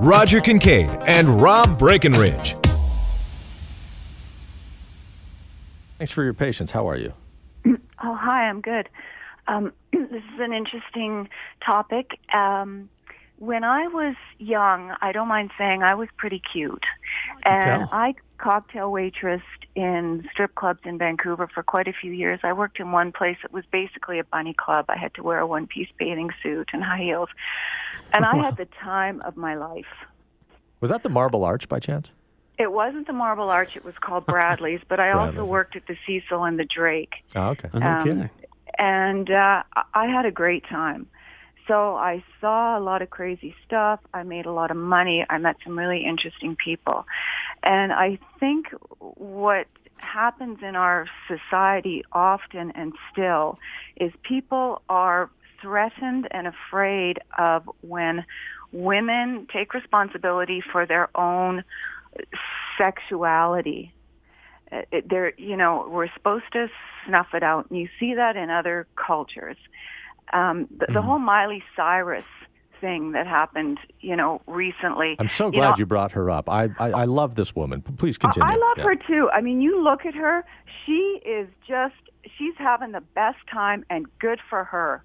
Roger Kincaid and Rob Breckenridge. Thanks for your patience. How are you? Oh, hi, I'm good. This is an interesting topic. When I was young, I don't mind saying I was pretty cute. And I cocktail waitressed in strip clubs in Vancouver for quite a few years. I worked in one place that was basically a bunny club. I had to wear a one-piece bathing suit and high heels. And I had the time of my life. Was that the Marble Arch by chance? It wasn't the Marble Arch. It was called Bradley's. But I also worked at the Cecil and the Drake. Oh, okay. No kidding. And I had a great time. So I saw a lot of crazy stuff. I made a lot of money. I met some really interesting people. And I think what happens in our society often and still is people are threatened and afraid of when women take responsibility for their own sexuality. We're supposed to snuff it out, and you see that in other cultures. The whole Miley Cyrus thing that happened, recently. I'm so glad you brought her up. I love this woman. Please continue. I love her too. I mean, you look at her, she's having the best time, and good for her,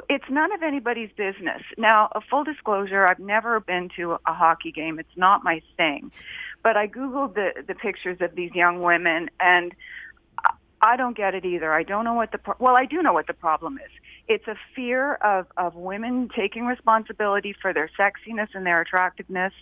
It's none of anybody's business. Now, a full disclosure, I've never been to a hockey game. It's not my thing. But I Googled the pictures of these young women, and I don't get it either. I don't know what I do know what the problem is. It's a fear of women taking responsibility for their sexiness and their attractiveness,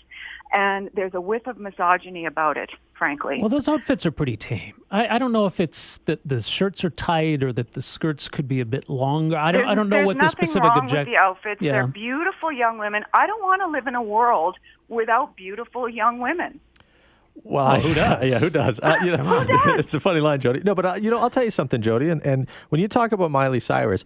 and there's a whiff of misogyny about it, frankly. Well, those outfits are pretty tame. I don't know if it's that the shirts are tight or that the skirts could be a bit longer. I don't know what the specific object. There's nothing wrong with the outfits. Yeah. They're beautiful young women. I don't want to live in a world without beautiful young women. Well, who does? Yeah, who does? Who does? It's a funny line, Jody. No, but I'll tell you something, Jody. And when you talk about Miley Cyrus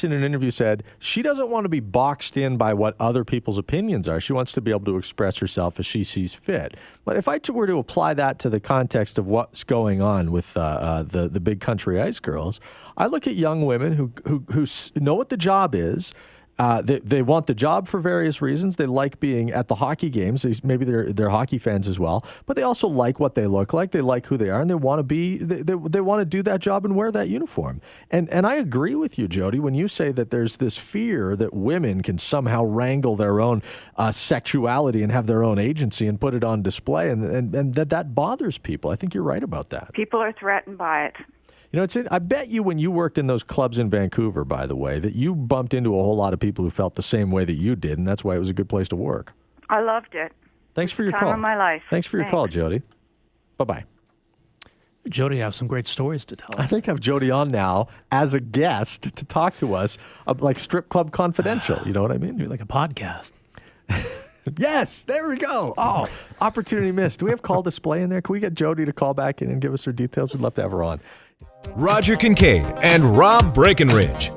in an interview said she doesn't want to be boxed in by what other people's opinions are. She wants to be able to express herself as she sees fit. But if I were to apply that to the context of what's going on with the big country ice girls, I look at young women who know what the job is. They want the job for various reasons. They like being at the hockey games. Maybe they're hockey fans as well, but they also like what they look like. They like who they are, and they want to be. They want to do that job and wear that uniform. And I agree with you, Jody, when you say that there's this fear that women can somehow wrangle their own sexuality and have their own agency and put it on display, and that bothers people. I think you're right about that. People are threatened by it. I bet you when you worked in those clubs in Vancouver, by the way, that you bumped into a whole lot of people who felt the same way that you did, and that's why it was a good place to work. I loved it. Thanks for your Time call. of my life. Thanks for your call, Jody. Bye-bye. Jody, I have some great stories to tell. I think I have Jody on now as a guest to talk to us, like Strip Club Confidential. You know what I mean? Maybe like a podcast. Yes, there we go. Oh, opportunity missed. Do we have call display in there? Can we get Jody to call back in and give us her details? We'd love to have her on. Roger Kincaid and Rob Breckenridge.